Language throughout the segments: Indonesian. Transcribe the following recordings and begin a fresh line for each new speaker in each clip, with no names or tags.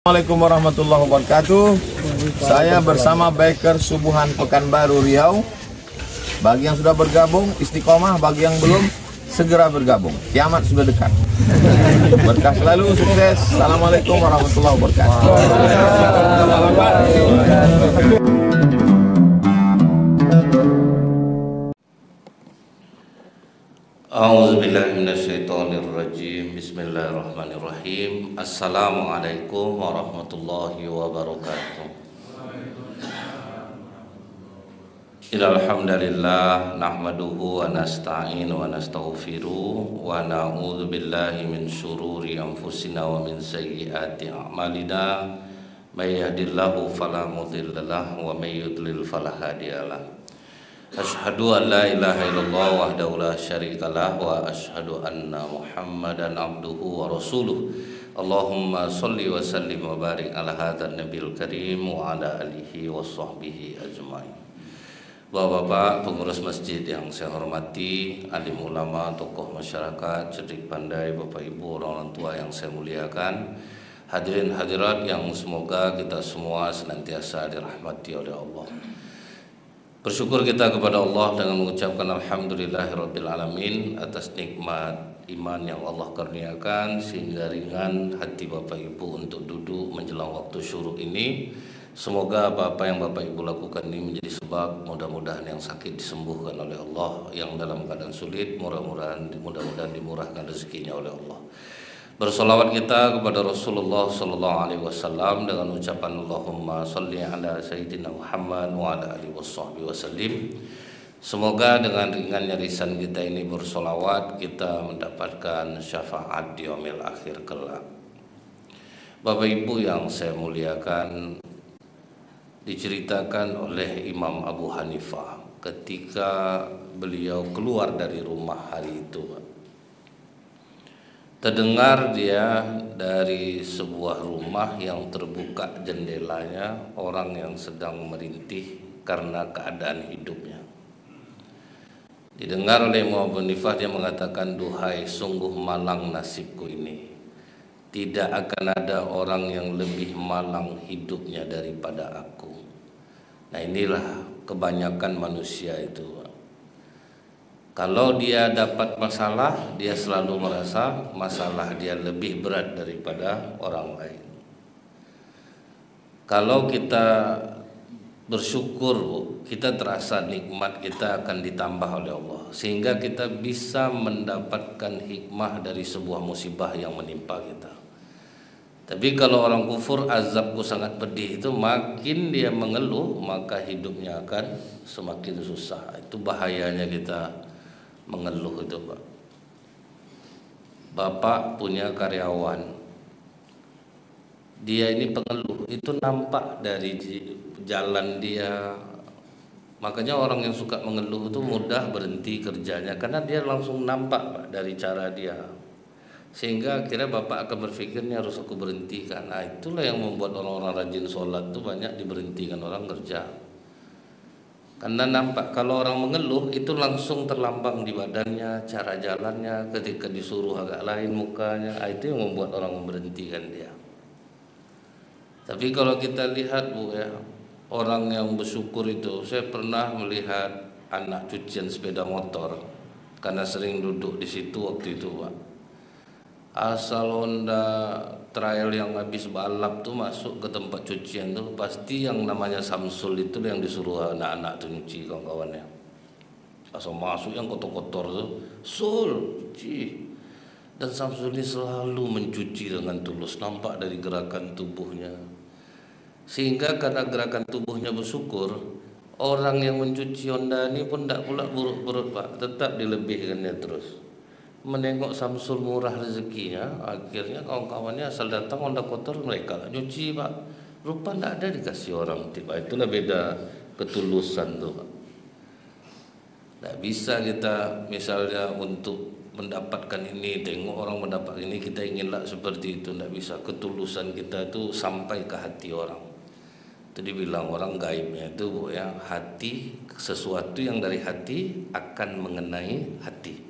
Assalamualaikum warahmatullahi wabarakatuh. Saya bersama Biker Subuhan Pekanbaru Riau. Bagi yang sudah bergabung istiqomah, bagi yang belum segera bergabung. Kiamat sudah dekat. Berkah selalu, sukses. Assalamualaikum warahmatullahi wabarakatuh.
A'udzubillahiminasyaitonirrajim. Bismillahirrahmanirrahim. Assalamualaikum warahmatullahi wabarakatuh. Innalhamdalillah nahmaduhu wa nasta'inu wa nastaghfiruh wa na'udzu billahi min syururi anfusina wa min sayyiati a'malina. May yahdihillahu fala mudhillalah wa may yudlil fala hadiyalah. Asyhadu an la ilaha illallah wahdahu la syarikalah wa asyhadu anna Muhammadan abduhu wa rasuluh. Allahumma sholli wa sallim wa barik ala hadzal nabiyil karim wa ala alihi wa sahbihi ajmain. Bapak-bapak pengurus masjid yang saya hormati, alim ulama, tokoh masyarakat, cerdik pandai, Bapak Ibu, orang tua yang saya muliakan, hadirin hadirat yang semoga kita semua senantiasa dirahmati oleh Allah. Bersyukur kita kepada Allah dengan mengucapkan alhamdulillahirabbil alamin atas nikmat iman yang Allah karuniakan sehingga ringan hati Bapak Ibu untuk duduk menjelang waktu syuruk ini. Semoga apa yang Bapak Ibu lakukan ini menjadi sebab mudah-mudahan yang sakit disembuhkan oleh Allah, yang dalam keadaan sulit mudah-mudahan dimurahkan rezekinya oleh Allah. Bersolawat kita kepada Rasulullah sallallahu alaihi wasallam dengan ucapan Allahumma sholli ala sayyidina Muhammad wa ala alihi washabbihi wasallim. Semoga dengan ringannya lisan kita ini bersolawat kita mendapatkan syafaat di yaumil akhir kelak. Bapak Ibu yang saya muliakan, diceritakan oleh Imam Abu Hanifah ketika beliau keluar dari rumah hari itu, terdengar dia dari sebuah rumah yang terbuka jendelanya orang yang sedang merintih karena keadaan hidupnya. Didengar oleh Imam Abu Hanifah, dia mengatakan, duhai sungguh malang nasibku ini. Tidak akan ada orang yang lebih malang hidupnya daripada aku. Nah, inilah kebanyakan manusia itu. Kalau dia dapat masalah, dia selalu merasa masalah dia lebih berat daripada orang lain. Kalau kita bersyukur, kita terasa nikmat kita akan ditambah oleh Allah, sehingga kita bisa mendapatkan hikmah dari sebuah musibah yang menimpa kita. Tapi kalau orang kufur, azabku sangat pedih, itu makin dia mengeluh, maka hidupnya akan semakin susah. Itu bahayanya kita mengeluh itu, Pak. Bapak punya karyawan, dia ini pengeluh, itu nampak dari jalan dia. Makanya orang yang suka mengeluh itu mudah berhenti kerjanya, karena dia langsung nampak, Pak, dari cara dia. Sehingga akhirnya Bapak akan berpikirnya harus aku berhentikan. Nah, itulah yang membuat orang-orang rajin sholat itu banyak diberhentikan orang kerja. Karena nampak kalau orang mengeluh itu langsung terlambang di badannya, cara jalannya, ketika disuruh agak lain mukanya. Itu yang membuat orang memberhentikan dia. Tapi kalau kita lihat, Bu, ya, orang yang bersyukur itu, saya pernah melihat anak cucian sepeda motor karena sering duduk di situ waktu itu, Pak. Asal Honda trail yang habis balap tuh masuk ke tempat cucian tuh, pasti yang namanya Samsul itu yang disuruh anak-anak tuh nyuci, kawan-kawannya. Asal masuk yang kotor-kotor tuh, Sul, cuci. Dan Samsul ini selalu mencuci dengan tulus, nampak dari gerakan tubuhnya. Sehingga karena gerakan tubuhnya bersyukur, orang yang mencuci Honda ini pun tidak pula buruk-buruk, Pak, tetap dilebihkannya terus. Menengok Samsul murah rezekinya, akhirnya kawan-kawannya asal datang Honda kotor mereka lah nyuci, Pak. Rupa tidak ada dikasih orang tiba. Itulah beda ketulusan tuh, Pak. Tidak bisa kita misalnya untuk mendapatkan ini, tengok orang mendapat ini, kita inginlah seperti itu. Tidak bisa. Ketulusan kita itu sampai ke hati orang. Itu dibilang orang gaibnya itu, Bu, ya, hati, sesuatu yang dari hati akan mengenai hati.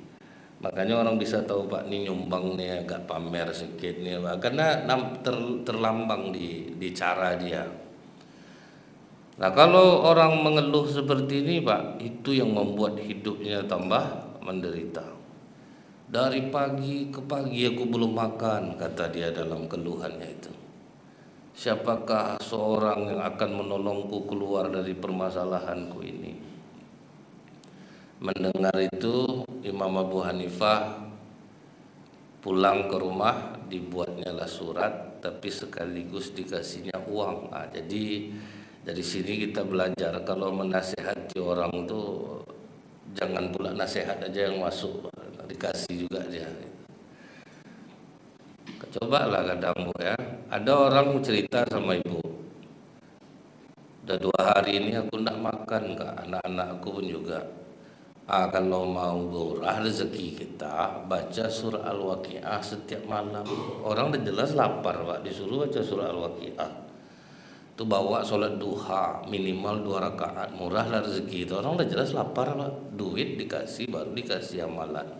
Makanya orang bisa tahu Pak nih nyumbang nih agak pamer sedikit nih Pak, karena terlambang di cara dia. Nah kalau orang mengeluh seperti ini Pak, itu yang membuat hidupnya tambah menderita. Dari pagi ke pagi aku belum makan, kata dia dalam keluhannya itu. Siapakah seorang yang akan menolongku keluar dari permasalahanku ini? Mendengar itu Imam Abu Hanifah pulang ke rumah, dibuatnya lah surat, tapi sekaligus dikasihnya uang. Nah, jadi dari sini kita belajar kalau menasehati orang tuh jangan pula nasihat aja yang masuk, dikasih juga dia. Cobalah kadang Bu ya, ada orang cerita sama ibu, udah 2 hari ini aku nak makan Kak, anak-anakku pun juga. Kalau mau murah rezeki kita, baca surah Al-Waqiah setiap malam. Orang udah jelas lapar Pak, disuruh baca surah Al-Waqiah. Itu bawa sholat duha minimal 2 rakaat, murah lah rezeki itu. Orang udah jelas lapar Pak, duit dikasih baru dikasih amalan.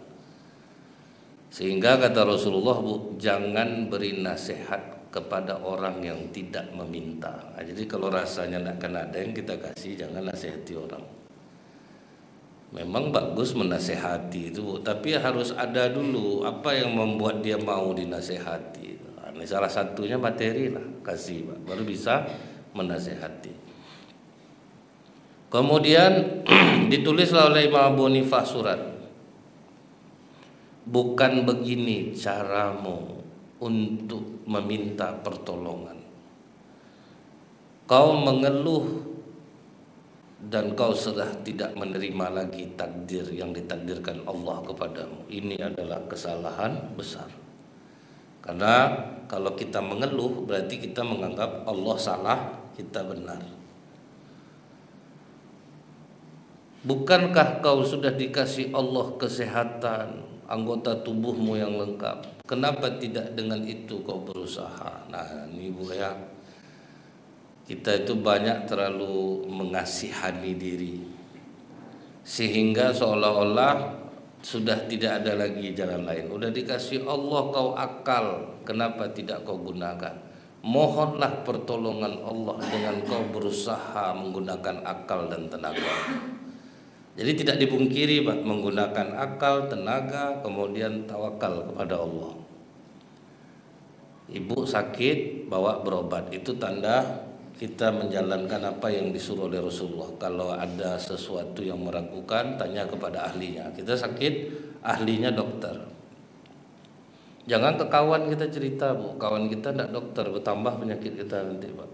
Sehingga kata Rasulullah Bu, jangan beri nasihat kepada orang yang tidak meminta. Nah, jadi kalau rasanya tidak akan ada yang kita kasih, jangan nasihati orang. Memang bagus menasehati itu, tapi harus ada dulu apa yang membuat dia mau dinasehati. Nah, ini salah satunya materi lah, kasih Pak, baru bisa menasehati. Kemudian ditulislah oleh Imam Abu Hanifah surat. Bukan begini caramu untuk meminta pertolongan. Kau mengeluh dan kau sudah tidak menerima lagi takdir yang ditakdirkan Allah kepadamu. Ini adalah kesalahan besar. Karena kalau kita mengeluh berarti kita menganggap Allah salah, kita benar. Bukankah kau sudah dikasih Allah kesehatan, anggota tubuhmu yang lengkap? Kenapa tidak dengan itu kau berusaha? Nah ini Bu ya, kita itu banyak terlalu mengasihani diri, sehingga seolah-olah sudah tidak ada lagi jalan lain. Udah dikasih Allah kau akal, kenapa tidak kau gunakan? Mohonlah pertolongan Allah dengan kau berusaha menggunakan akal dan tenaga. Jadi tidak dipungkiri Pak, menggunakan akal, tenaga, kemudian tawakal kepada Allah. Ibu sakit, bawa berobat, itu tanda kita menjalankan apa yang disuruh oleh Rasulullah. Kalau ada sesuatu yang meragukan, tanya kepada ahlinya. Kita sakit, ahlinya dokter. Jangan ke kawan kita cerita Bu, kawan kita tidak dokter, bertambah penyakit kita nanti Pak.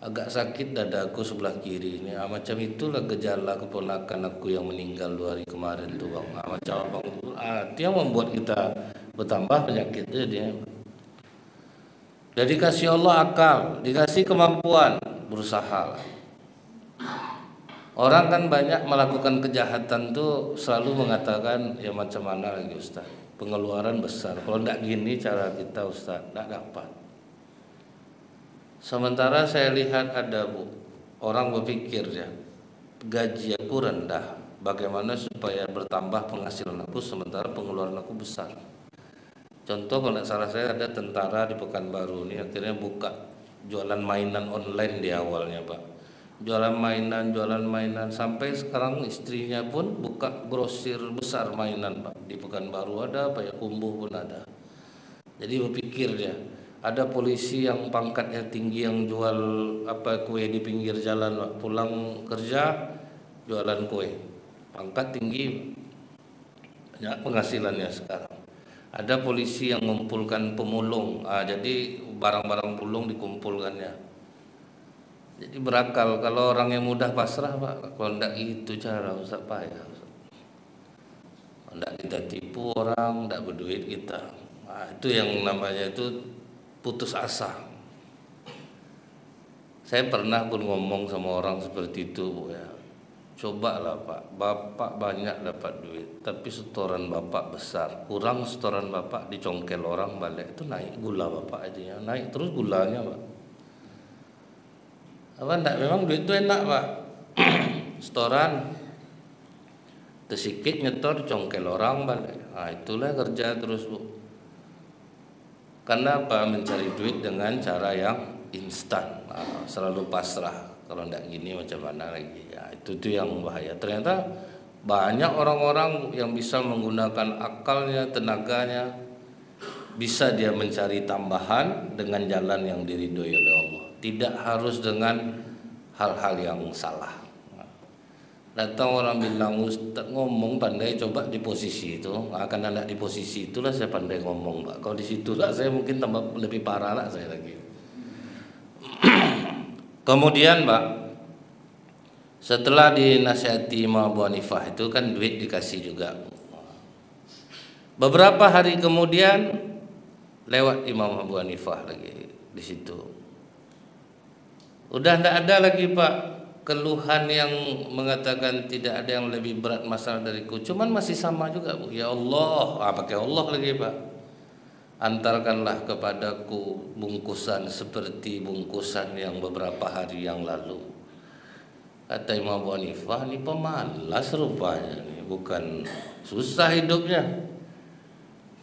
Agak sakit dadaku sebelah kiri ini, macam itulah gejala keponakan aku yang meninggal 2 hari kemarin tuh Bang. Macam abang itu, itu yang membuat kita bertambah penyakitnya dia. Dan dikasih Allah akal, dikasih kemampuan, berusaha. Orang kan banyak melakukan kejahatan tuh selalu mengatakan ya macam mana lagi Ustaz, pengeluaran besar, kalau tidak gini cara kita Ustaz, tidak dapat. Sementara saya lihat ada Bu, orang berpikir ya, gaji aku rendah, bagaimana supaya bertambah penghasilan aku sementara pengeluaran aku besar. Contoh kalau tidak salah saya ada tentara di Pekanbaru ini akhirnya buka jualan mainan online di awalnya Pak. Jualan mainan sampai sekarang istrinya pun buka grosir besar mainan Pak. Di Pekanbaru ada, Payakumbuh pun ada. Jadi berpikir dia, ada polisi yang pangkatnya tinggi yang jual kue di pinggir jalan Pak. Pulang kerja jualan kue, pangkat tinggi, banyak penghasilannya sekarang. Ada polisi yang mengumpulkan pemulung, jadi barang-barang pulung dikumpulkannya. Jadi berakal. Kalau orang yang mudah pasrah Pak, kalau tidak itu cara Ustaz payah. Tidak kita tipu orang, tidak berduit kita. Itu yang namanya itu putus asa. Saya pernah pun ngomong sama orang seperti itu Bu ya. Cobalah Pak, Bapak banyak dapat duit, tapi setoran Bapak besar, kurang setoran Bapak dicongkel orang balik, itu naik gula Bapak aja ya, naik terus gulanya Pak. Apa enggak, memang duit itu enak Pak. Setoran Tersikit nyetor congkel orang balik. Nah, itulah kerja terus Bu. Karena apa? Mencari duit dengan cara yang instan. Nah, selalu pasrah. Kalau tidak gini macam mana lagi? Ya, itu tuh yang bahaya. Ternyata banyak orang-orang yang bisa menggunakan akalnya, tenaganya, bisa dia mencari tambahan dengan jalan yang diridhoi oleh Allah. Tidak harus dengan hal-hal yang salah. Datang orang bilang, Ustaz ngomong pandai, coba di posisi itu. Akan ada di posisi itulah saya pandai ngomong Pak. Kalau di situlah saya mungkin tambah lebih parah lah saya lagi. Kemudian Pak, setelah dinasihati Imam Abu Hanifah itu kan duit dikasih juga. Beberapa hari kemudian lewat Imam Abu Hanifah lagi di situ. Udah tidak ada lagi Pak keluhan yang mengatakan tidak ada yang lebih berat masalah dariku, cuman masih sama juga Bu. Ya Allah, pakai Allah lagi Pak. Antarkanlah kepadaku bungkusan seperti bungkusan yang beberapa hari yang lalu. Kata Imam Abu Hanifah, ini pemalas rupanya, ini bukan susah hidupnya.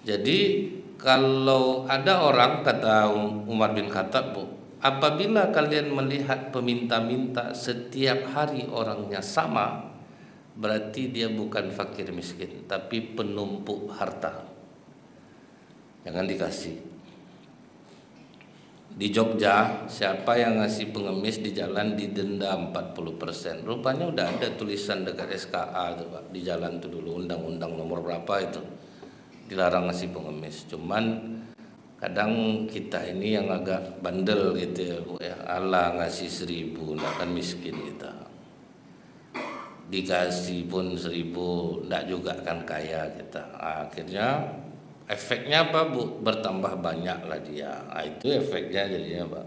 Jadi kalau ada orang, kata Umar bin Khattab Bu, apabila kalian melihat peminta-minta setiap hari orangnya sama, berarti dia bukan fakir miskin, tapi penumpuk harta. Jangan dikasih. Di Jogja, siapa yang ngasih pengemis di jalan didenda 40%. Rupanya udah ada tulisan dekat SKA tuh Pak, di jalan tuh dulu, undang-undang nomor berapa itu, dilarang ngasih pengemis. Cuman kadang kita ini yang agak bandel gitu ya Bu ya. Allah ngasih 1.000, nggak akan miskin kita. Dikasih pun 1.000, nggak juga akan kaya kita. Akhirnya efeknya apa Bu? Bertambah banyak lah dia. Itu efeknya jadinya Pak.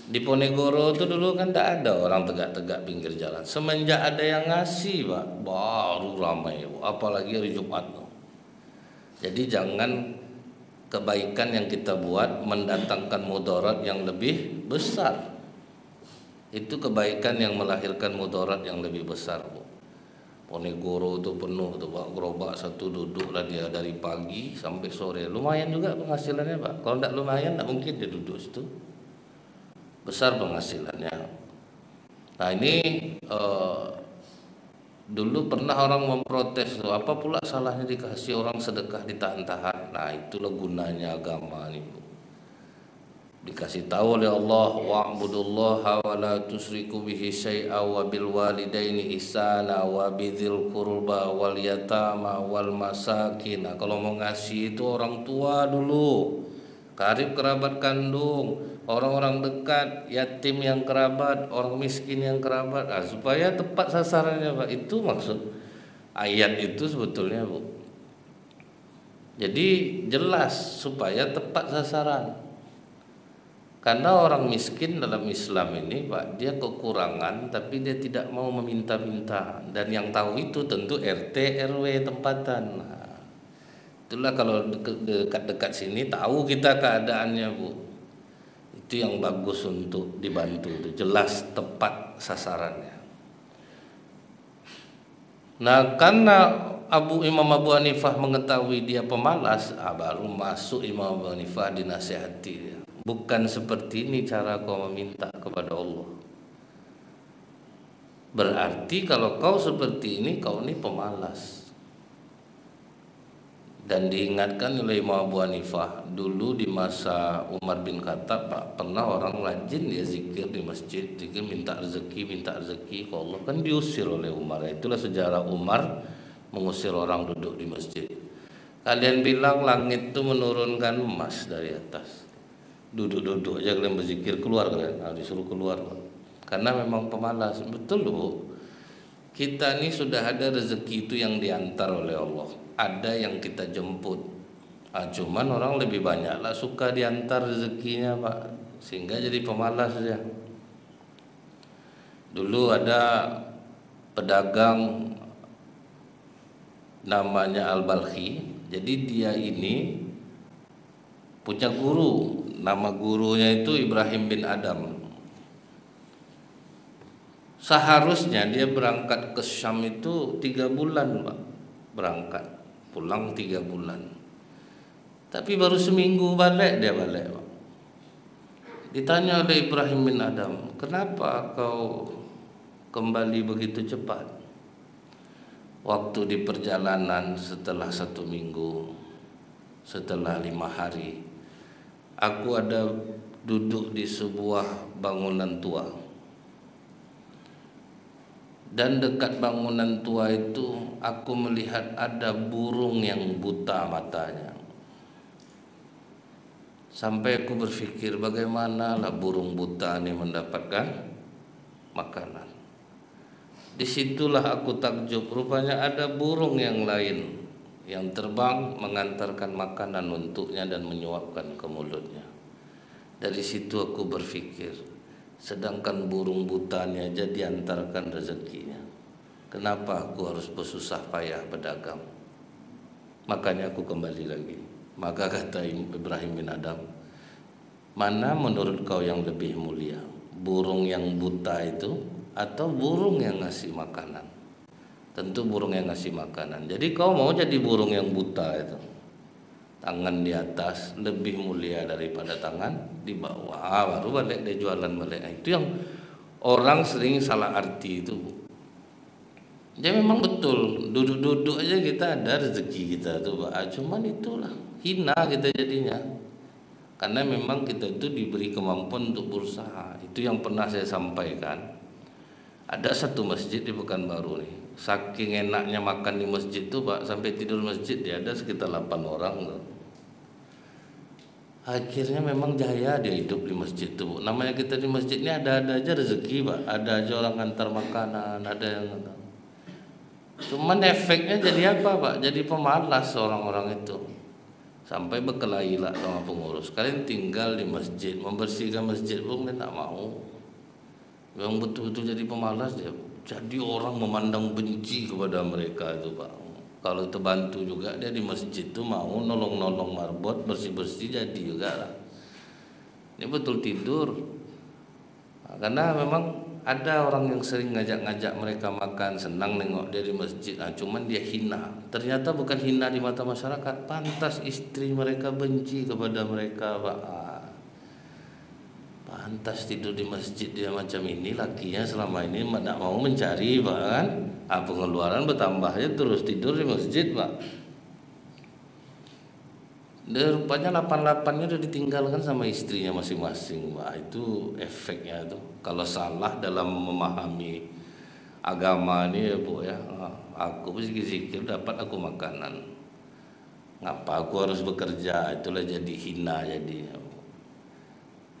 Di Ponegoro itu dulu kan tidak ada orang tegak-tegak pinggir jalan. Semenjak ada yang ngasih Pak, baru ramai Bu. Apalagi hari Jumat. Jadi jangan kebaikan yang kita buat mendatangkan mudarat yang lebih besar. Itu kebaikan yang melahirkan mudarat yang lebih besar Bu. Ponegoro itu penuh tuh Pak, gerobak satu duduk lah dia dari pagi sampai sore. Lumayan juga penghasilannya Pak. Kalau tidak lumayan tidak mungkin dia duduk situ. Besar penghasilannya. Nah ini dulu pernah orang memprotes tuh, apa pula salahnya dikasih orang sedekah ditahan-tahan. Nah itulah gunanya agama nih Bu. Dikasih tahu oleh Allah, wa'budullaha wa la tusyriku bihi syai'a wa bil walidaini ihsana wa bidzil qurba wal yatama wal masakin. Nah, kalau mau ngasih itu orang tua dulu, karib kerabat kandung, orang-orang dekat, yatim yang kerabat, orang miskin yang kerabat. Nah, supaya tepat sasarannya Pak. Itu maksud ayat itu sebetulnya Bu. Jadi jelas supaya tepat sasaran. Karena orang miskin dalam Islam ini Pak, dia kekurangan tapi dia tidak mau meminta-minta. Dan yang tahu itu tentu RT, RW tempatan. Nah, itulah kalau dekat-dekat sini tahu kita keadaannya Bu. Itu yang bagus untuk dibantu, itu jelas tepat sasarannya. Nah karena Imam Abu Hanifah mengetahui dia pemalas, baru masuk Imam Abu Hanifah dinasihati dia. Bukan seperti ini cara kau meminta kepada Allah. Berarti kalau kau seperti ini, kau ini pemalas. Dan diingatkan oleh Imam Abu Hanifah, dulu di masa Umar bin Khattab Pak, pernah orang rajin dia zikir di masjid, zikir minta rezeki ke Allah, kan diusir oleh Umar. Itulah sejarah Umar mengusir orang duduk di masjid. Kalian bilang langit itu menurunkan emas dari atas. Duduk-duduk aja kalian berzikir, keluar kalian. Disuruh keluar Pak. Karena memang pemalas. Betul Bu. Kita ini sudah ada rezeki itu yang diantar oleh Allah. Ada yang kita jemput. Cuman orang lebih banyak lah suka diantar rezekinya Pak. Sehingga jadi pemalas saja. Dulu ada pedagang namanya Al-Balkhi. Jadi dia ini punya guru. Nama gurunya itu Ibrahim bin Adam. Seharusnya dia berangkat ke Syam itu 3 bulan Pak, berangkat pulang 3 bulan, tapi baru seminggu balik dia balik Pak. Ditanya oleh Ibrahim bin Adham, kenapa kau kembali begitu cepat? Waktu di perjalanan setelah 1 minggu, setelah 5 hari, aku ada duduk di sebuah bangunan tua, dan dekat bangunan tua itu aku melihat ada burung yang buta matanya. Sampai aku berpikir, bagaimana lah burung buta ini mendapatkan makanan. Disitulah aku takjub, rupanya ada burung yang lain yang terbang mengantarkan makanan untuknya dan menyuapkan ke mulutnya. Dari situ aku berpikir, sedangkan burung butanya aja diantarkan rezekinya, kenapa aku harus bersusah payah berdagang? Makanya aku kembali lagi. Maka kata Ibrahim bin Adham, mana menurut kau yang lebih mulia, burung yang buta itu atau burung yang ngasih makanan? Tentu burung yang ngasih makanan. Jadi kau mau jadi burung yang buta itu, tangan di atas lebih mulia daripada tangan di bawah, baru balik dia jualan balik. Itu yang orang sering salah arti itu. Jadi memang betul, duduk-duduk aja kita ada rezeki kita tuh Pak. Cuman itulah hina kita jadinya, karena memang kita itu diberi kemampuan untuk berusaha. Itu yang pernah saya sampaikan. Ada satu masjid di Pekanbaru nih, saking enaknya makan di masjid tuh Pak, sampai tidur masjid dia ada sekitar 8 orang tuh. Akhirnya memang jaya dia hidup di masjid tuh. Namanya kita di masjid ini ada-ada aja rezeki Pak, ada aja orang antar makanan, ada yang antar. Cuman efeknya jadi apa Pak? Jadi pemalas orang-orang itu. Sampai berkelahi lah sama pengurus. Kalian tinggal di masjid, membersihkan masjid pun dia tak mau. Yang betul-betul jadi pemalas dia. Jadi orang memandang benci kepada mereka itu Pak. Kalau terbantu juga dia di masjid tuh mau nolong-nolong marbot, bersih-bersih jadi juga lah. Ini betul tidur. Nah, karena memang ada orang yang sering ngajak-ngajak mereka makan, senang nengok dia di masjid. Nah, cuman dia hina. Ternyata bukan hina di mata masyarakat, pantas istri mereka benci kepada mereka Pak. Pantas tidur di masjid dia macam ini, lakinya selama ini tidak mau mencari Pak kan. Pengeluaran bertambahnya terus tidur di masjid Pak. Dan rupanya 88-nya udah ditinggalkan sama istrinya masing-masing Pak. Itu efeknya tuh. Kalau salah dalam memahami agama ini ya Bu ya, aku zikir dapat aku makanan, ngapa aku harus bekerja? Itulah jadi hina jadi.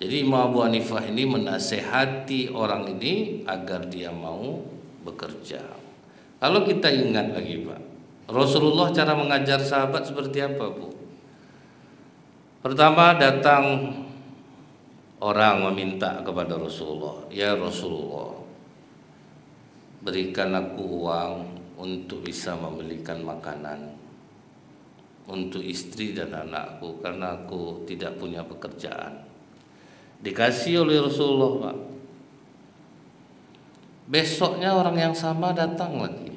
Jadi Imam Abu Hanifah ini menasehati orang ini agar dia mau bekerja. Kalau kita ingat lagi Pak, Rasulullah cara mengajar sahabat seperti apa Bu? Pertama datang orang meminta kepada Rasulullah, ya Rasulullah, berikan aku uang untuk bisa membelikan makanan untuk istri dan anakku karena aku tidak punya pekerjaan. Dikasih oleh Rasulullah Pak. Besoknya orang yang sama datang lagi,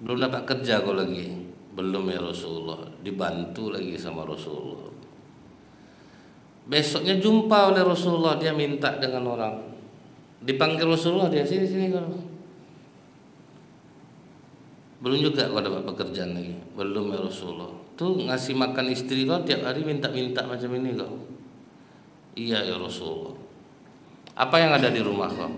belum dapat kerja kok lagi, belum ya Rasulullah, dibantu lagi sama Rasulullah. Besoknya jumpa oleh Rasulullah, dia minta dengan orang, dipanggil Rasulullah, dia sini kalau belum juga kau dapat pekerjaan lagi, belum ya Rasulullah. Tuh ngasih makan istri kau tiap hari minta-minta macam ini kau. Iya ya Rasulullah. Apa yang ada di rumah kau?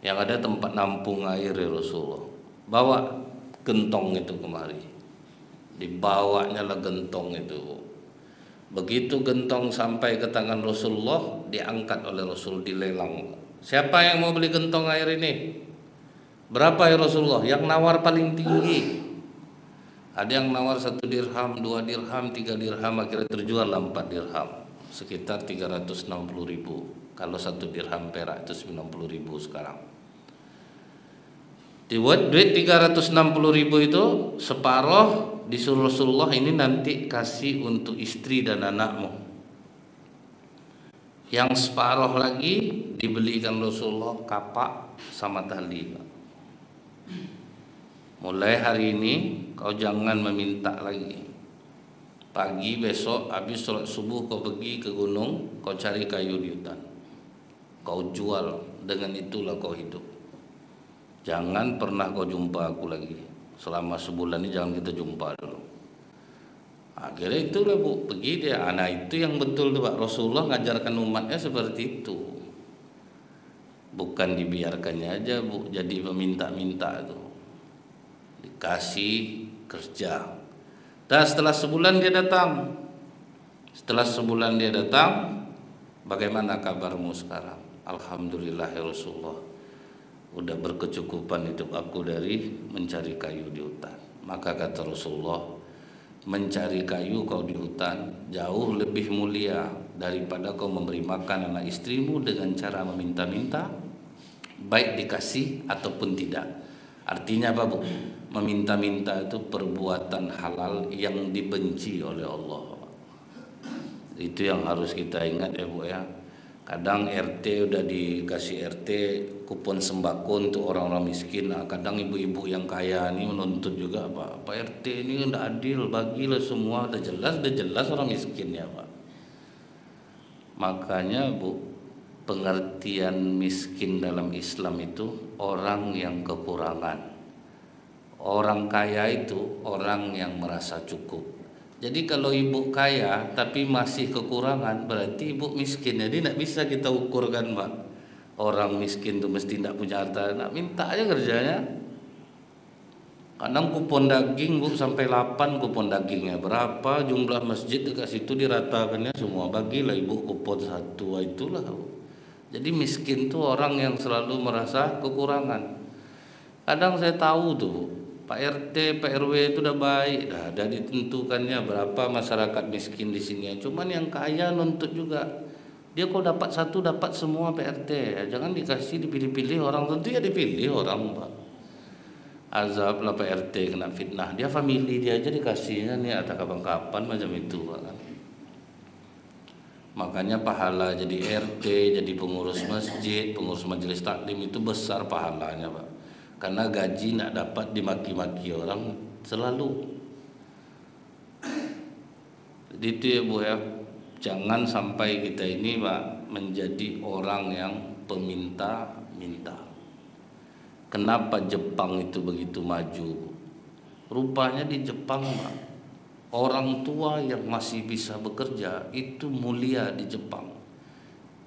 Yang ada tempat nampung air ya Rasulullah. Bawa gentong itu kemari. Dibawanya lah gentong itu. Begitu gentong sampai ke tangan Rasulullah, diangkat oleh Rasul, dilelang. Siapa yang mau beli gentong air ini? Berapa ya Rasulullah? Yang nawar paling tinggi. Ada yang nawar 1 dirham, 2 dirham, 3 dirham, akhirnya terjual 4 dirham. Sekitar 360.000. Kalau 1 dirham perak itu 90.000 sekarang. Dibuat duit 360.000 itu separuh disuruh Rasulullah, ini nanti kasih untuk istri dan anakmu. Yang separuh lagi dibelikan Rasulullah kapak sama tali, Pak. Mulai hari ini kau jangan meminta lagi. Pagi besok habis sholat subuh kau pergi ke gunung, kau cari kayu di hutan, kau jual, dengan itulah kau hidup. Jangan pernah kau jumpa aku lagi. Selama sebulan ini jangan kita jumpa dulu. Akhirnya itulah Bu, pergi dia. Anak itu yang betul tuh Pak, Rasulullah ngajarkan umatnya seperti itu. Bukan dibiarkannya aja Bu, jadi meminta-minta tuh. Dikasih kerja. Dan setelah sebulan dia datang. Setelah sebulan dia datang, bagaimana kabarmu sekarang? Alhamdulillah ya Rasulullah, udah berkecukupan hidup aku dari mencari kayu di hutan. Maka kata Rasulullah, mencari kayu kau di hutan jauh lebih mulia daripada kau memberi makan anak istrimu dengan cara meminta-minta, baik dikasih ataupun tidak. Artinya apa Bu? Meminta-minta itu perbuatan halal yang dibenci oleh Allah. Itu yang harus kita ingat ya Bu ya. Kadang RT udah dikasih RT kupon sembako untuk orang-orang miskin. Nah, kadang ibu-ibu yang kaya ini menuntut juga Pak RT ini udah adil, bagilah semua, udah jelas orang miskin ya Pak. Makanya Bu, pengertian miskin dalam Islam itu orang yang kekurangan. Orang kaya itu orang yang merasa cukup. Jadi kalau ibu kaya tapi masih kekurangan, berarti ibu miskin. Jadi tidak bisa kita ukurkan Pak, orang miskin itu mesti tidak punya harta. Nak minta aja kerjanya. Kadang kupon daging Bu sampai 8 kupon dagingnya. Berapa jumlah masjid dekat situ diratakannya semua. Bagilah ibu kupon 1, itulah Bu. Jadi miskin itu orang yang selalu merasa kekurangan. Kadang saya tahu tuh Bu, Pak RT, Pak RW itu udah baik, dah ditentukannya berapa masyarakat miskin di sini. Cuman yang kaya nuntut juga. Dia kalau dapat satu dapat semua Pak RT. Jangan dikasih dipilih-pilih orang, tentu ya dipilih orang Pak. Azab lah Pak RT kena fitnah. Dia family dia aja dikasihnya nih atau kapan-kapan macam itu Pak kan. Makanya pahala jadi RT, jadi pengurus masjid, pengurus majelis taklim itu besar pahalanya Pak. Karena gaji nak dapat dimaki-maki orang selalu. Jadi itu ya Bu ya, jangan sampai kita ini Pak menjadi orang yang peminta-minta. Kenapa Jepang itu begitu maju? Rupanya di Jepang Pak, orang tua yang masih bisa bekerja itu mulia di Jepang.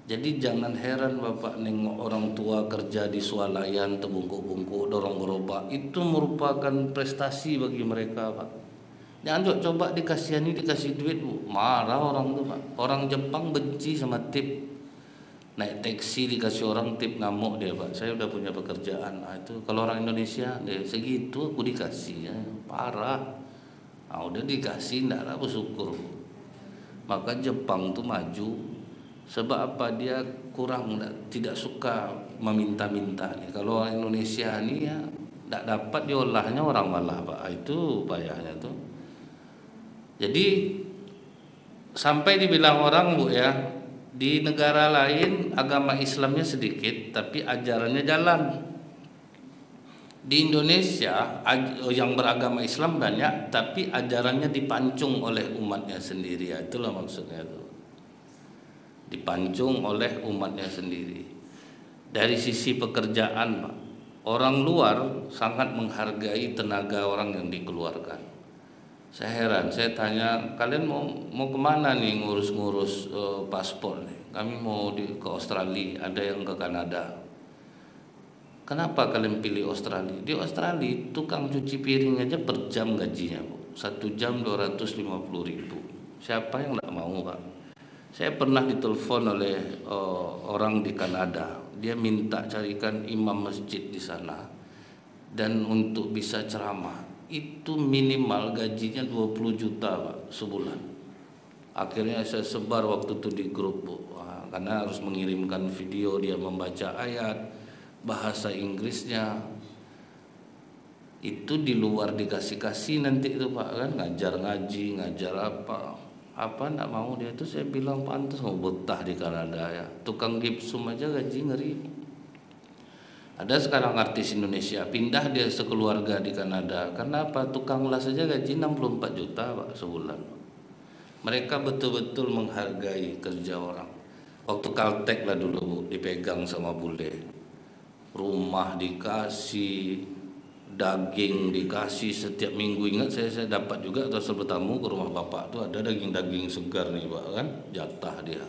Jadi jangan heran Bapak nengok orang tua kerja di swalayan, terbungkuk-bungkuk, dorong gerobak, itu merupakan prestasi bagi mereka Pak. Jangan coba dikasihani, dikasih duit Bu, marah orang tuh Pak. Orang Jepang benci sama tip. Naik taksi dikasih orang tip, ngamuk dia Pak. Saya udah punya pekerjaan. Nah, itu kalau orang Indonesia deh segitu aku dikasih ya, parah. Nah, udah dikasih ndak lah bersyukur. Maka Jepang tuh maju. Sebab apa? Dia kurang, tidak suka meminta-minta nih. Kalau orang Indonesia nih ya tidak dapat diolahnya orang malah Pak. Itu payahnya tuh. Jadi sampai dibilang orang Bu ya, di negara lain agama Islamnya sedikit tapi ajarannya jalan. Di Indonesia yang beragama Islam banyak tapi ajarannya dipancung oleh umatnya sendiri. Ya, itulah maksudnya tuh. Dipancung oleh umatnya sendiri. Dari sisi pekerjaan Pak, orang luar sangat menghargai tenaga orang yang dikeluarkan. Saya heran, saya tanya kalian mau kemana nih ngurus-ngurus paspor nih? Kami mau ke Australia, ada yang ke Kanada. Kenapa kalian pilih Australia? Di Australia tukang cuci piring aja per jam gajinya Bu, 1 jam 250.000. Siapa yang tidak mau Pak? Saya pernah ditelepon oleh orang di Kanada. Dia minta carikan imam masjid di sana. Dan untuk bisa ceramah, itu minimal gajinya 20 juta Pak sebulan. Akhirnya saya sebar waktu itu di grup Bu. Karena harus mengirimkan video dia membaca ayat, bahasa Inggrisnya. Itu di luar dikasih-kasih nanti itu Pak kan, ngajar ngaji, ngajar apa. apa nggak mau dia tuh. Saya bilang pantas mau betah di Kanada ya, tukang gipsum aja gaji ngeri. Ada sekarang artis Indonesia pindah dia sekeluarga di Kanada karena apa, tukang las aja gaji 64 juta Pak sebulan. Mereka betul-betul menghargai kerja orang. Waktu Caltech lah dulu Bu, dipegang sama bule, rumah dikasih, daging dikasih setiap minggu. Ingat saya dapat juga atau bertamu ke rumah bapak tuh ada daging segar nih Pak kan, jatah dia.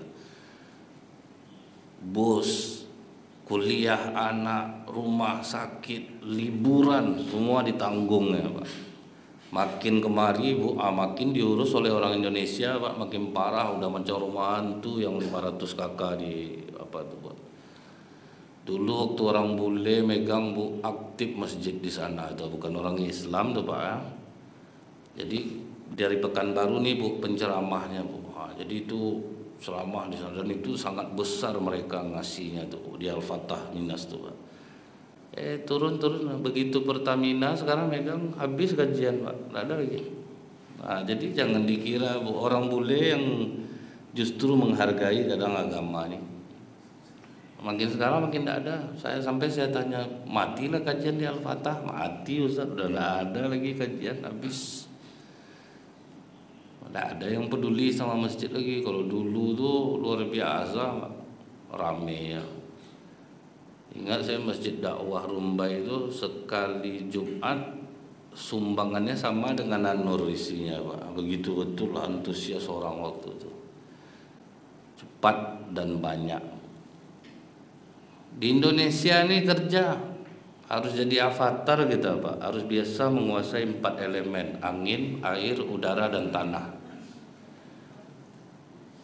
Bos, kuliah anak, rumah sakit, liburan semua ditanggung ya Pak. Makin kemari Bu, makin diurus oleh orang Indonesia Pak, makin parah, udah macam rumah hantu yang 500 kakak di apa tuh Pak. Dulu waktu orang bule megang Bu, aktif masjid di sana, itu bukan orang Islam tuh Pak ya. Jadi dari Pekanbaru nih Bu penceramahnya Bu. Jadi itu ceramah di sana dan itu sangat besar mereka ngasihnya tuh di Al-Fatah Minas tuh Pak. Turun begitu Pertamina sekarang megang habis gajian Pak, nggak ada lagi. Nah, jadi jangan dikira Bu, orang bule yang justru menghargai kadang agama nih. Makin sekarang makin tidak ada. Saya tanya, matilah kajian di Al-Fatah, mati Ustaz, udah nggak ada lagi kajian, habis. Nggak ada yang peduli sama masjid lagi. Kalau dulu tuh luar biasa rame ya. Ingat saya masjid dakwah Rumbai itu sekali Jumat sumbangannya sama dengan An-Nur isinya Pak. Begitu betul antusias orang waktu itu. Cepat dan banyak. Di Indonesia nih kerja harus jadi avatar kita Pak. Harus biasa menguasai 4 elemen, angin, air, udara dan tanah.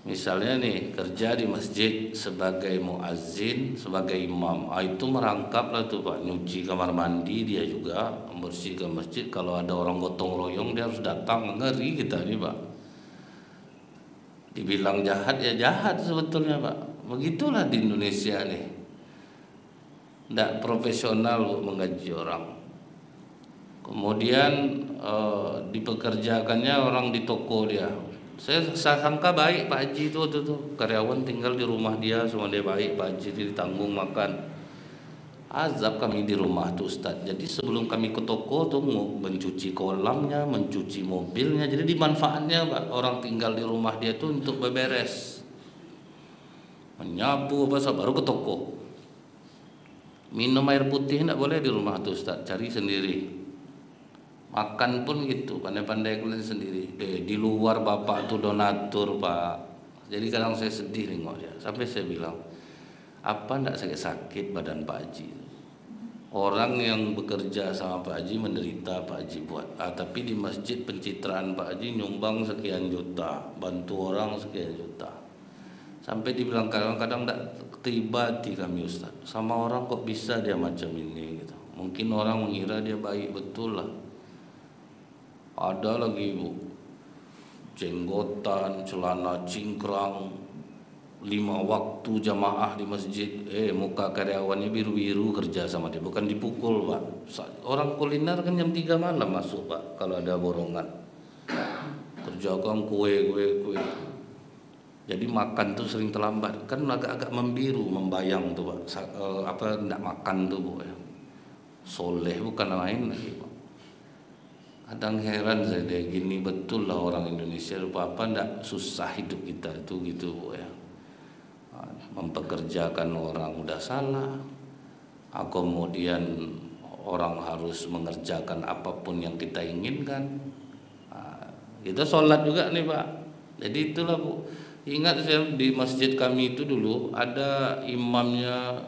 Misalnya nih kerja di masjid sebagai muazzin, sebagai imam, itu merangkap lah tuh Pak, nyuci kamar mandi dia juga, membersihkan masjid. Kalau ada orang gotong royong dia harus datang, ngeri kita nih Pak. Dibilang jahat ya jahat sebetulnya Pak. Begitulah di Indonesia nih, tidak profesional menggaji orang. Kemudian dipekerjakannya orang di toko dia. Saya sangka baik Pak Haji itu waktu itu, karyawan tinggal di rumah dia, semua dia baik, Pak Haji ditanggung makan. Azab kami di rumah tuh Ustaz. Jadi sebelum kami ke toko tuh mencuci kolamnya, mencuci mobilnya. Jadi dimanfaatnya Pak, orang tinggal di rumah dia tuh untuk beberes, menyapu apa baru ke toko. Minum air putih tidak boleh di rumah tuh Ustaz, cari sendiri. Makan pun gitu, pandai-pandai kalian sendiri. Di luar bapak tuh donatur Pak. Jadi kadang saya sedih nengok dia. Sampai saya bilang, apa ndak sakit badan Pak Haji? Orang yang bekerja sama Pak Haji menderita Pak Haji buat. Tapi di masjid pencitraan Pak Haji nyumbang sekian juta, bantu orang sekian juta. Sampai dibilang kadang-kadang ndak tiba di kami Ustaz. Sama orang kok bisa dia macam ini gitu. Mungkin orang mengira dia baik, betul lah. Ada lagi Bu, jenggotan, celana cingkrang, 5 waktu jamaah di masjid. Muka karyawannya biru-biru kerja sama dia, bukan dipukul Pak. Orang kuliner kan jam 3 malam masuk Pak, kalau ada borongan. Kerjakan kue. Jadi makan tuh sering terlambat, kan agak-agak membiru, membayang tuh Pak. Enggak makan tuh Bu ya. Soleh bukan main lagi Pak. Kadang heran saya deh, gini betul lah orang Indonesia, lupa apa ndak susah hidup kita itu gitu Bu ya. Mempekerjakan orang udah salah, kemudian orang harus mengerjakan apapun yang kita inginkan. Kita sholat juga nih Pak. Jadi itulah Bu. Ingat saya di masjid kami itu dulu ada imamnya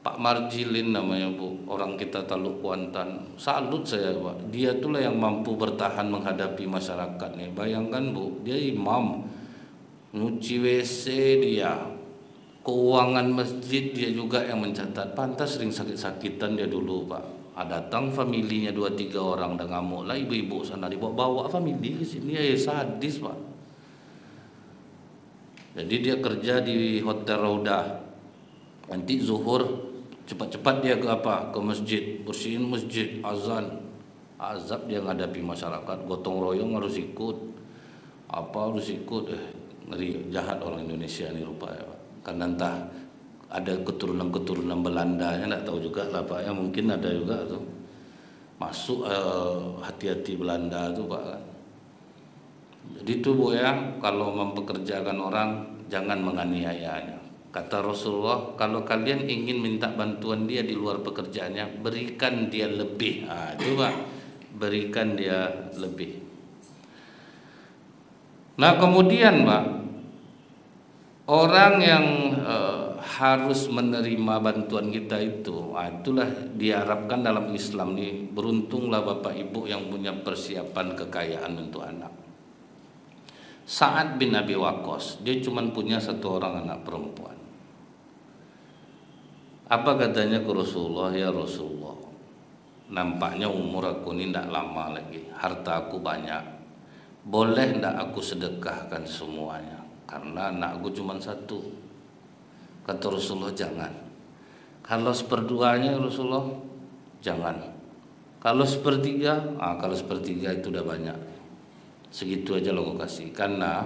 Pak Marjilin namanya Bu, orang kita Taluk Kuantan. Salut saya Pak, dia itulah yang mampu bertahan menghadapi masyarakat nih. Bayangkan Bu, dia imam, nyuci WC dia, keuangan masjid dia juga yang mencatat. Pantas sering sakit-sakitan dia dulu Pak. Datang familinya 2-3 orang dan ngamuk lah, ibu-ibu sana dibawa famili ke sini, sadis Pak. Jadi dia kerja di Hotel Raudah, nanti zuhur cepat-cepat dia ke masjid, bersihin masjid, azan. Azab dia menghadapi masyarakat, gotong royong harus ikut. apa harus ikut, ngeri, jahat orang Indonesia ini rupanya Pak. Karena entah ada keturunan Belandanya, nggak tahu juga lah Pak ya, mungkin ada juga tuh masuk, hati-hati Belanda tuh Pak kan. Jadi tuh Bu ya, kalau mempekerjakan orang jangan menganiayanya. Kata Rasulullah, kalau kalian ingin minta bantuan dia di luar pekerjaannya, berikan dia lebih. Itu Pak, berikan dia lebih. Nah kemudian Pak, orang yang harus menerima bantuan kita itu, itulah diharapkan dalam Islam nih. Beruntunglah Bapak Ibu yang punya persiapan kekayaan untuk anak. Sa'ad bin Abi Waqqas, dia cuma punya satu orang anak perempuan. Apa katanya ke Rasulullah, ya Rasulullah, nampaknya umur aku ini tidak lama lagi, harta aku banyak, boleh tidak aku sedekahkan semuanya, karena anak aku cuma satu. Kata Rasulullah, jangan. Kalau seperduanya Rasulullah, jangan. Kalau sepertiga, kalau sepertiga itu udah banyak, segitu aja lo kasih. Karena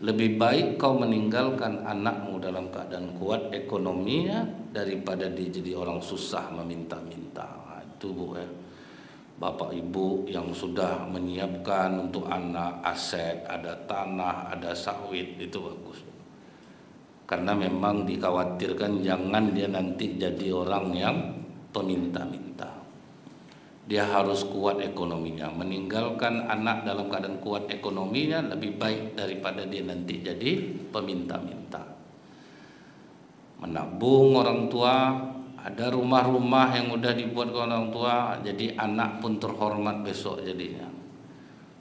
lebih baik kau meninggalkan anakmu dalam keadaan kuat ekonominya daripada dia jadi orang susah meminta-minta. Itu Bu ya, Bapak Ibu yang sudah menyiapkan untuk anak aset, ada tanah, ada sawit, itu bagus. Karena memang dikhawatirkan jangan dia nanti jadi orang yang peminta-minta. Dia harus kuat ekonominya. Meninggalkan anak dalam keadaan kuat ekonominya lebih baik daripada dia nanti jadi peminta-minta. Menabung orang tua, ada rumah-rumah yang udah dibuat ke orang tua, jadi anak pun terhormat besok jadinya.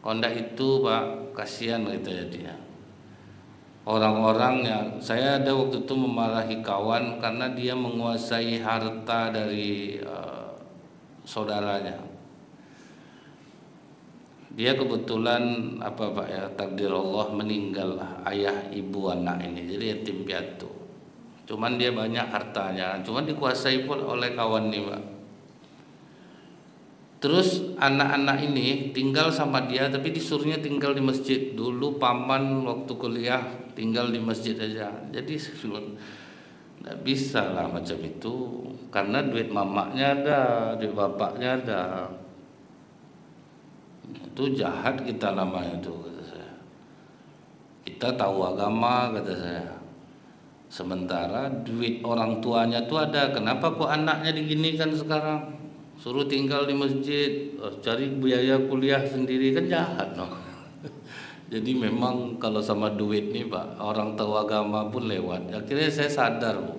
Kalau enggak itu Pak, kasihan gitu jadinya. Orang-orang yang saya ada waktu itu memarahi kawan karena dia menguasai harta dari saudaranya. Dia kebetulan apa Pak ya, takdir Allah meninggal ayah ibu anak ini, jadi yatim piatu. Cuman dia banyak hartanya, cuman dikuasai pun oleh kawan nih Pak. Terus anak-anak ini tinggal sama dia, tapi disuruhnya tinggal di masjid. Dulu paman waktu kuliah tinggal di masjid aja. Jadi nggak bisa lah macam itu, karena duit mamaknya ada, duit bapaknya ada. Itu jahat kita namanya itu, kata saya. Kita tahu agama, kata saya. Sementara duit orang tuanya tuh ada, kenapa kok anaknya diginikan sekarang? Suruh tinggal di masjid, cari biaya kuliah sendiri, kan jahat no. Jadi memang kalau sama duit nih Pak, orang tahu agama pun lewat. Akhirnya saya sadar Bu.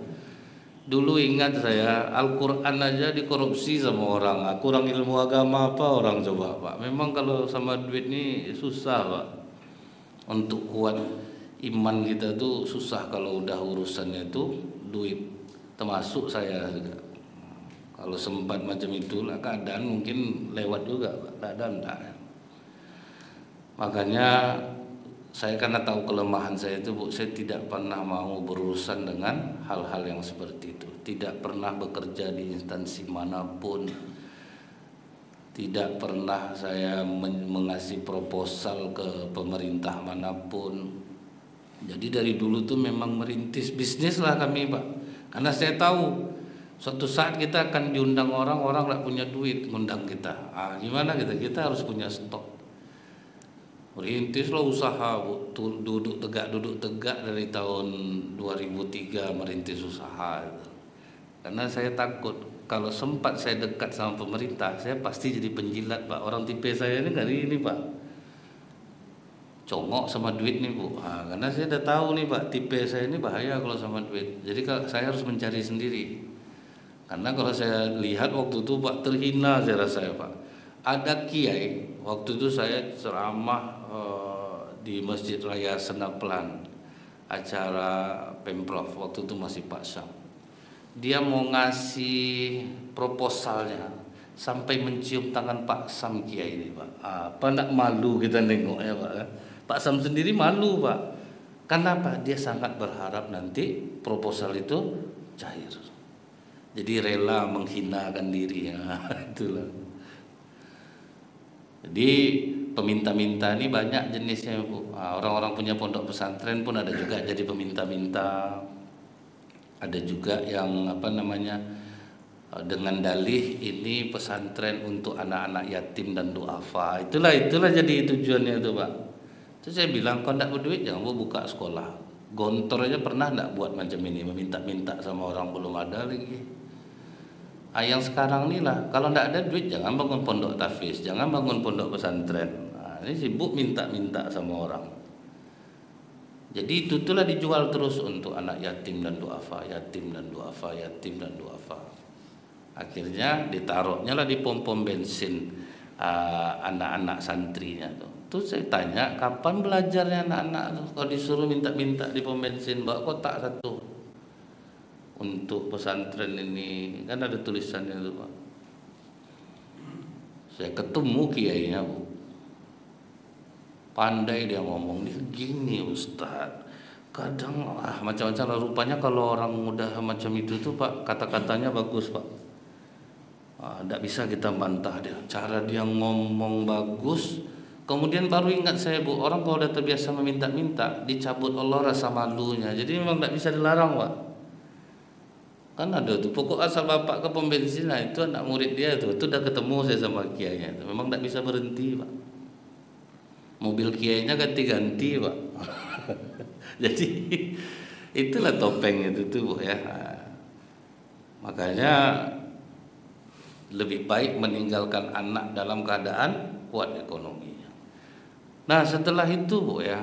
Dulu ingat saya, Al-Quran aja dikorupsi sama orang. Kurang ilmu agama apa orang coba Pak. Memang kalau sama duit nih susah Pak. Untuk kuat iman kita tuh susah kalau udah urusannya itu duit. Termasuk saya juga. Kalau sempat macam itulah keadaan mungkin lewat juga Pak. Keadaan enggak. Makanya saya karena tahu kelemahan saya itu Bu, saya tidak pernah mau berurusan dengan hal-hal yang seperti itu. Tidak pernah bekerja di instansi manapun. Tidak pernah saya mengasih proposal ke pemerintah manapun. Jadi dari dulu tuh memang merintis bisnis lah kami Pak. Karena saya tahu suatu saat kita akan diundang orang nggak punya duit ngundang kita. Gimana kita harus punya stok. Merintislah usaha, duduk tegak dari tahun 2003 merintis usaha. Karena saya takut kalau sempat saya dekat sama pemerintah, saya pasti jadi penjilat Pak. Orang tipe saya ini hari ini Pak, congok sama duit nih Bu. Karena saya udah tahu nih Pak, tipe saya ini bahaya kalau sama duit. Jadi saya harus mencari sendiri. Karena kalau saya lihat waktu itu Pak, terhina saya rasa Pak. Ada kiai, waktu itu saya ceramah di Masjid Raya Senaplan, acara Pemprov, waktu itu masih Pak Syam. Dia mau ngasih proposalnya sampai mencium tangan Pak Sam kiai ini Pak. Apa enggak malu kita nengoknya Pak? Pak Sam sendiri malu Pak. Kenapa? Dia sangat berharap nanti proposal itu cair. Jadi rela menghinakan diri. Itulah. Jadi peminta-minta ini banyak jenisnya Bu. Orang-orang punya pondok pesantren pun ada juga jadi peminta-minta. Ada juga yang apa namanya dengan dalih ini pesantren untuk anak-anak yatim dan duafa. Itulah jadi tujuannya itu Pak. Terus saya bilang, kalau tidak berduit jangan buka sekolah. Gontor aja pernah tidak buat macam ini, meminta-minta sama orang belum ada lagi. Yang sekarang ini lah, kalau tidak ada duit jangan bangun pondok tahfiz, jangan bangun pondok pesantren. Ini sibuk minta-minta sama orang. Jadi itulah dijual terus untuk anak yatim dan duafa, yatim dan duafa, yatim dan duafa. Akhirnya ditaruhnya lah di pom-pom bensin anak-anak santrinya tuh. Terus saya tanya, kapan belajarnya anak-anak tuh? Kalau disuruh minta-minta di pom bensin, bawa kotak satu untuk pesantren ini, kan ada tulisannya tuh Pak. Saya ketemu kiainya Bu, pandai dia ngomong, dia gini Ustadz, kadang macam-macam rupanya. Kalau orang muda macam itu tuh Pak, kata-katanya bagus Pak. Tidak bisa kita bantah dia, cara dia ngomong bagus. Kemudian baru ingat saya Bu, orang kalau udah terbiasa meminta-minta, dicabut Allah rasa malunya. Jadi memang tidak bisa dilarang Pak. Kan ada tuh, pokok asal bapak ke pom bensin, nah itu anak murid dia tuh, itu udah ketemu saya sama kiainya. Memang tidak bisa berhenti Pak. Mobil kiainya ganti-ganti Pak. Jadi itulah topeng itu tuh Bu ya. Makanya lebih baik meninggalkan anak dalam keadaan kuat ekonominya. Nah setelah itu Bu ya,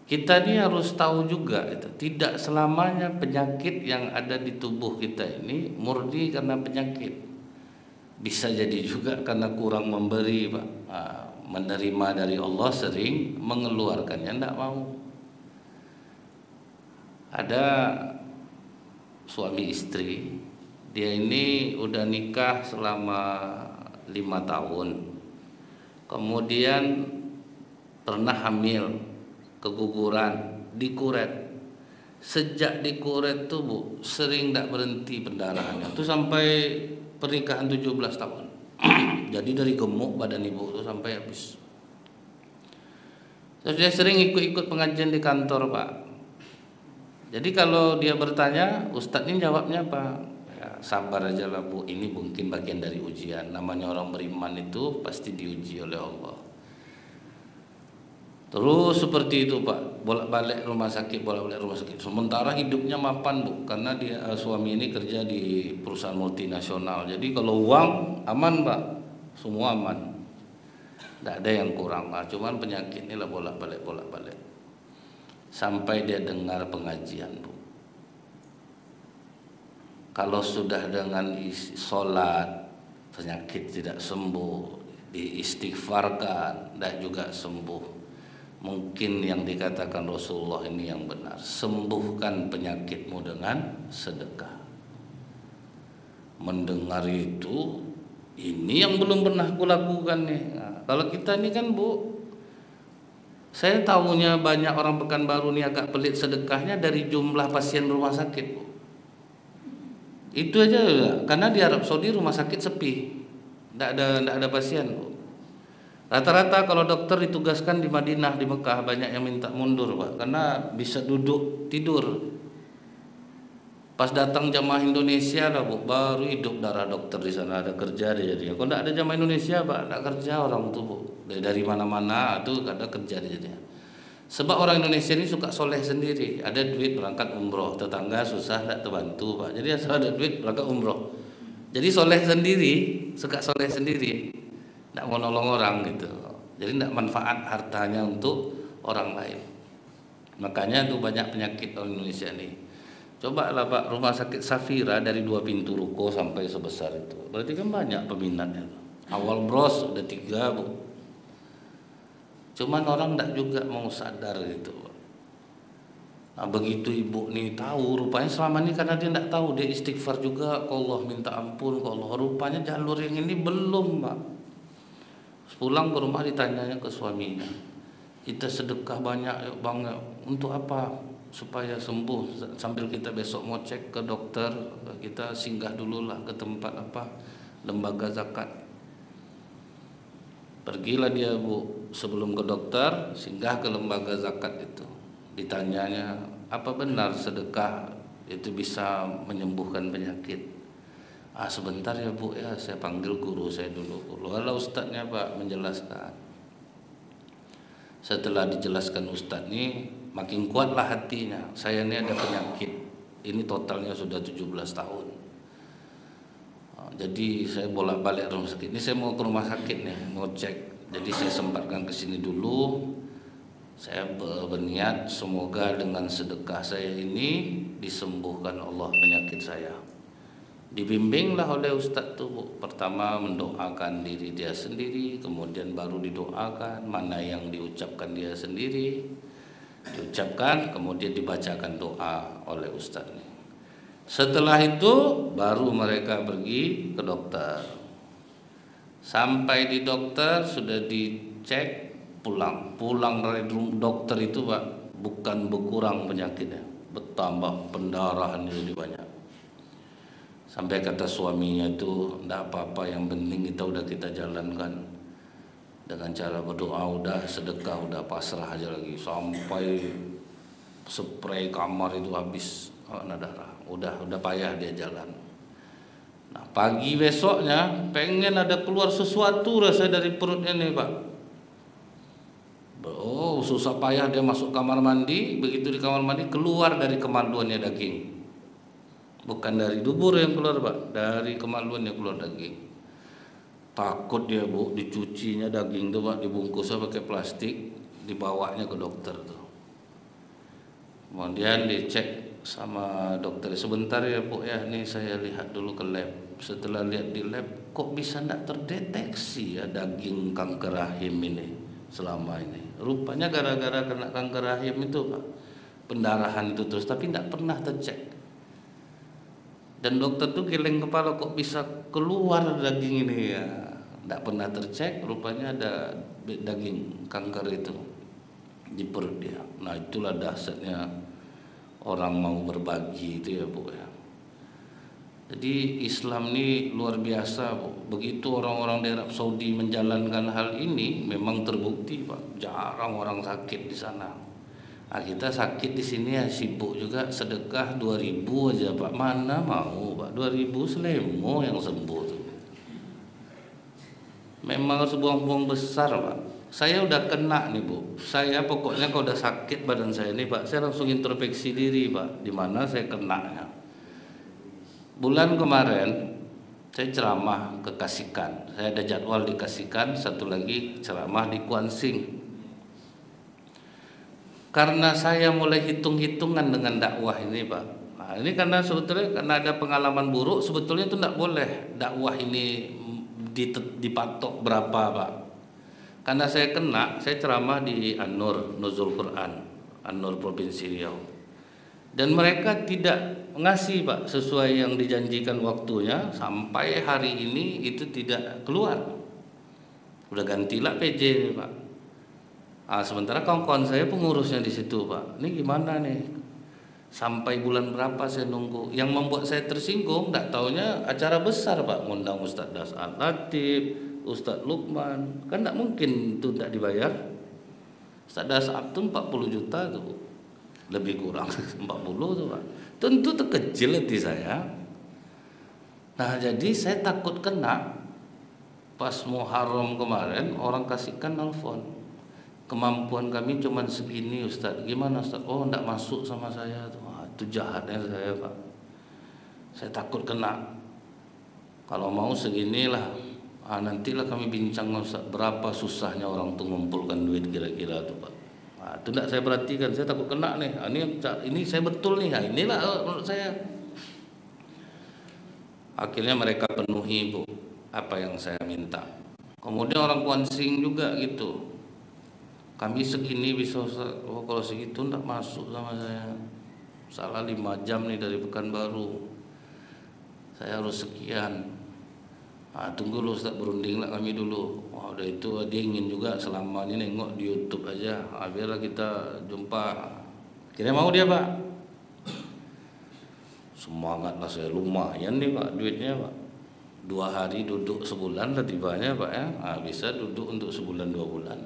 kita ini harus tahu juga itu, tidak selamanya penyakit yang ada di tubuh kita ini murni karena penyakit. Bisa jadi juga karena kurang memberi Pak. Menerima dari Allah sering, mengeluarkannya tidak mau. Ada suami istri, dia ini udah nikah selama 5 tahun, kemudian pernah hamil, keguguran, dikuret. Sejak dikuret tuh Bu, sering tidak berhenti pendarahannya, itu sampai pernikahan 17 tahun. Jadi dari gemuk badan ibu itu sampai habis. Terus dia sering ikut-ikut pengajian di kantor Pak. Jadi kalau dia bertanya, Ustadz ini jawabnya apa? Ya, sabar aja lah Bu, ini mungkin bagian dari ujian. Namanya orang beriman itu pasti diuji oleh Allah. Terus seperti itu Pak, bolak-balik rumah sakit, bolak-balik rumah sakit. Sementara hidupnya mapan Bu, karena dia suami ini kerja di perusahaan multinasional. Jadi kalau uang aman Pak, semua aman, tidak ada yang kurang. Cuman penyakit ini lah bolak-balik. Sampai dia dengar pengajian Bu. Kalau sudah dengan sholat penyakit tidak sembuh, diistighfarkan, dan juga sembuh. Mungkin yang dikatakan Rasulullah ini yang benar, sembuhkan penyakitmu dengan sedekah. Mendengar itu, ini yang belum pernah kulakukan nih. Nah, kalau kita ini kan Bu, saya tahunya banyak orang Pekanbaru nih agak pelit sedekahnya dari jumlah pasien rumah sakit Bu. Itu aja ya, karena di Arab Saudi rumah sakit sepi, tidak ada pasien Bu. Rata-rata kalau dokter ditugaskan di Madinah, di Mekah, banyak yang minta mundur Pak, karena bisa duduk tidur. Pas datang jamaah Indonesia lah Bu, baru hidup darah dokter di sana, ada kerja dia jadinya. Kalau tidak ada jamaah Indonesia Pak, tidak kerja orang tuh Bu. Dari mana-mana itu ada kerja dia jadinya. Sebab orang Indonesia ini suka soleh sendiri, ada duit berangkat umroh, tetangga susah tidak terbantu Pak. Jadi asal ada duit berangkat umroh. Jadi soleh sendiri, suka soleh sendiri. Tidak mau nolong orang gitu. Jadi tidak manfaat hartanya untuk orang lain. Makanya tuh banyak penyakit orang Indonesia nih. Coba lah Pak, rumah sakit Safira dari 2 pintu ruko sampai sebesar itu. Berarti kan banyak peminatnya. Awal bros udah 3 Bu. Cuman orang tidak juga mau sadar gitu. Nah, begitu ibu nih tahu, rupanya selama ini karena dia tidak tahu, dia istighfar juga ke Allah, minta ampun ke Allah. Rupanya jalur yang ini belum Pak. Pulang ke rumah ditanyanya ke suaminya, kita sedekah banyak ya Bang, untuk apa? Supaya sembuh. Sambil kita besok mau cek ke dokter, kita singgah dulu lah ke tempat apa, lembaga zakat. Pergilah dia Bu, sebelum ke dokter, singgah ke lembaga zakat itu. Ditanyanya, apa benar sedekah itu bisa menyembuhkan penyakit? Sebentar ya Bu ya, saya panggil guru saya dulu. Lalu ustadznya Pak menjelaskan. Setelah dijelaskan ustadz ini, makin kuatlah hatinya. Saya ini ada penyakit, ini totalnya sudah 17 tahun. Jadi saya bolak-balik rumah sakit. Ini saya mau ke rumah sakit nih, mau cek. Jadi saya sempatkan ke sini dulu. Saya berniat semoga dengan sedekah saya ini disembuhkan Allah penyakit saya. Dibimbinglah oleh ustadz tuh Bu. Pertama mendoakan diri dia sendiri, kemudian baru didoakan mana yang diucapkan dia sendiri. Diucapkan, kemudian dibacakan doa oleh ustadz. Setelah itu baru mereka pergi ke dokter. Sampai di dokter sudah dicek, pulang dari dokter itu Pak, bukan berkurang penyakitnya, bertambah, pendarahan jadi banyak. Sampai kata suaminya itu, enggak apa-apa, yang penting kita jalankan dengan cara berdoa, udah sedekah, udah pasrah aja lagi. Sampai spray kamar itu habis darah. Udah payah dia jalan. Nah, pagi besoknya pengen ada keluar sesuatu rasa dari perutnya nih Pak. Oh, susah payah dia masuk kamar mandi. Begitu di kamar mandi keluar dari kemaluannya daging. Bukan dari dubur yang keluar Pak, dari kemaluannya keluar daging. Takut dia Bu, dicucinya daging tuh Pak, dibungkusnya pakai plastik, dibawanya ke dokter tuh. Kemudian dicek sama dokter, sebentar ya Bu ya, ini saya lihat dulu ke lab. Setelah lihat di lab, kok bisa tidak terdeteksi ya daging kanker rahim ini selama ini. Rupanya gara-gara kena kanker rahim itu Pak, pendarahan itu terus, tapi tidak pernah tercek. Dan dokter tuh geleng kepala, kok bisa keluar daging ini ya, tidak pernah tercek. Rupanya ada daging kanker itu di perut dia. Nah, itulah dahsyatnya orang mau berbagi itu ya Bu ya. Jadi Islam ini luar biasa Bu. Begitu orang-orang di Arab Saudi menjalankan hal ini, memang terbukti Pak, jarang orang sakit di sana. Nah, kita sakit di sini ya sibuk juga, sedekah 2.000 aja Pak, mana mau Pak, 2.000 selemo yang sembuh tuh. Memang harus buang-buang besar Pak. Saya udah kena nih Bu. Saya pokoknya kalau udah sakit badan saya ini Pak, saya langsung introspeksi diri Pak, di mana saya kenanya. Bulan kemarin saya ceramah ke Kasikan. Saya ada jadwal di Kasikan, satu lagi ceramah di Kuansing. Karena saya mulai hitung-hitungan dengan dakwah ini Pak. Nah, ini karena sebetulnya karena ada pengalaman buruk, sebetulnya itu tidak boleh dakwah ini dipatok berapa Pak. Karena saya kena, saya ceramah di An-Nur, Nuzul Quran, An-Nur Provinsi Riau. Dan mereka tidak ngasih Pak sesuai yang dijanjikan waktunya, sampai hari ini itu tidak keluar. Udah gantilah PJ nih Pak. Sementara kawan-kawan saya pengurusnya di situ Pak. Ini gimana nih? Sampai bulan berapa saya nunggu? Yang membuat saya tersinggung, tidak taunya acara besar Pak, ngundang Ustadz Das'ad Latif, Ustadz Lukman, kan tidak mungkin itu tidak dibayar. Ustadz Das'ad itu 40 juta tuh, lebih kurang 40 tuh Pak. Tentu terkecil hati saya. Nah, jadi saya takut kena. Pas Muharram kemarin orang Kasikan nelfon, kemampuan kami cuma segini Ustadz, gimana Ustadz? Oh, tidak masuk sama saya tuh. Itu jahatnya saya Pak. Saya takut kena. Kalau mau seginilah. Nantilah kami bincang Ustadz, berapa susahnya orang tuh mengumpulkan duit kira-kira tuh Pak. Itu tidak saya perhatikan, saya takut kena nih. Ini saya betul nih. Inilah menurut saya. Akhirnya mereka penuhi Bu apa yang saya minta. Kemudian orang Kuansing juga gitu. Kami segini bisa Ustaz. Oh, kalau segitu tidak masuk sama saya. Salah 5 jam nih dari Pekanbaru. Saya harus sekian. Tunggu lu Ustaz, berundinglah kami dulu. Wah, udah itu dia ingin juga selama ini nengok di YouTube aja. Biarlah kita jumpa. Kira mau dia Pak. Semangatlah saya, lumayan nih Pak duitnya Pak. 2 hari duduk sebulan lah tibanya Pak ya. Nah, bisa duduk untuk sebulan 2 bulan.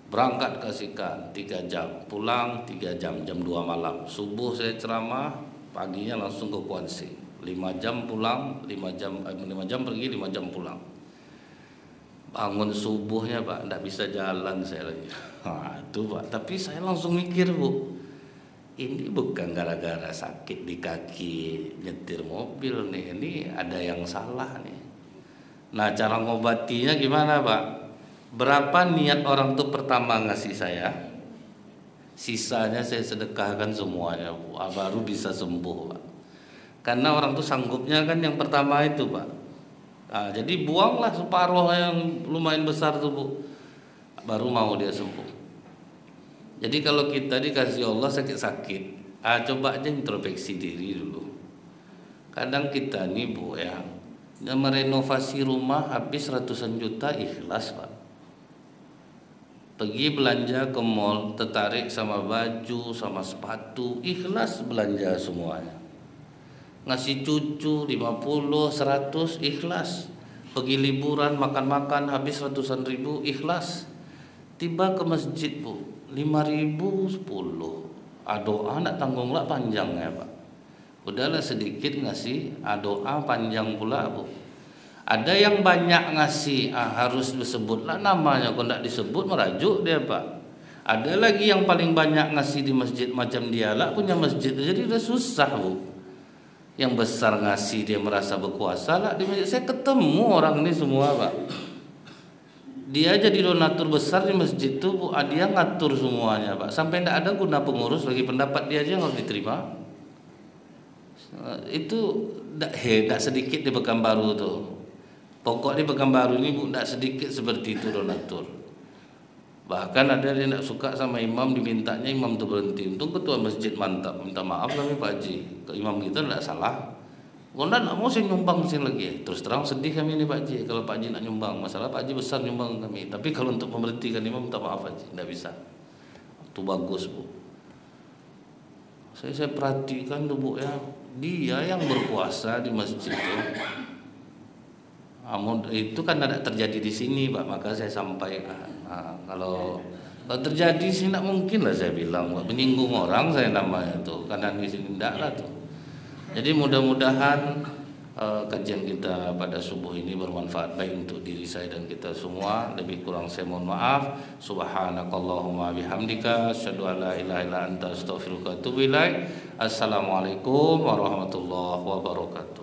Berangkat kasihkan 3 jam, pulang 3 jam, jam 2 malam. Subuh saya ceramah, paginya langsung ke Kuansi. 5 jam pulang, 5 jam pergi, 5 jam pulang. Bangun subuhnya Pak, tidak bisa jalan saya lagi. Nah, itu Pak, tapi saya langsung mikir Bu, ini bukan gara-gara sakit di kaki nyetir mobil nih, ini ada yang salah nih. Nah, cara ngobatinya gimana Pak? Berapa niat orang tuh pertama ngasih saya, sisanya saya sedekahkan semuanya Bu, baru bisa sembuh Pak. Karena orang tuh sanggupnya kan yang pertama itu Pak. Nah, jadi buanglah separuh yang lumayan besar tuh Bu, baru mau dia sembuh. Jadi kalau kita dikasih Allah sakit-sakit, coba aja introspeksi diri dulu. Kadang kita nih Bu ya, merenovasi rumah habis ratusan juta ikhlas Pak. Pergi belanja ke mall, tertarik sama baju, sama sepatu, ikhlas belanja semuanya. Ngasih cucu 50, 100, ikhlas. Pergi liburan, makan-makan, habis ratusan ribu, ikhlas. Tiba ke masjid Bu, 5.000, 10. Doa nak tanggunglah panjangnya Pak. Udahlah sedikit ngasih, doa panjang pula Bu. Ada yang banyak ngasih, harus disebutlah namanya, kalau tidak disebut merajuk dia Pak. Ada lagi yang paling banyak ngasih di masjid macam dia lah punya masjid, jadi udah susah Bu. Yang besar ngasih dia merasa berkuasa lah di masjid. Saya ketemu orang ini semua Pak. Dia jadi donatur besar di masjid itu Bu, dia ngatur semuanya Pak. Sampai tidak ada guna pengurus lagi, pendapat dia aja yang harus diterima. Itu tidak sedikit di Pekanbaru tuh. Pokok di Pekanbaru ini Bu, tidak sedikit seperti itu donatur. Bahkan ada yang tidak suka sama imam, dimintanya imam itu berhenti. Untung ketua masjid mantap, minta maaf kami Pak Haji, ke imam kita tidak salah. Kalau tidak mau saya nyumbang sini lagi. Terus terang sedih kami ini Pak Haji, kalau Pak Haji nak nyumbang. Masalah Pak Haji besar nyumbang kami. Tapi kalau untuk memberhentikan imam, minta maaf Haji, tidak bisa. Itu bagus Bu. Saya perhatikan tuh Bu ya, dia yang berkuasa di masjid itu. Itu kan tidak terjadi di sini Pak, maka saya sampaikan. Kalau terjadi sih tidak mungkin lah saya bilang Pak, menyinggung orang saya namanya tuh, karena di sini tidak lah tuh. Jadi mudah-mudahan kajian kita pada subuh ini bermanfaat baik untuk diri saya dan kita semua. Lebih kurang saya mohon maaf. Subhanakallahumma bihamdika asyhadu an la ilaha illa anta astaghfiruka wa atubu ilaik. Assalamualaikum warahmatullahi wabarakatuh.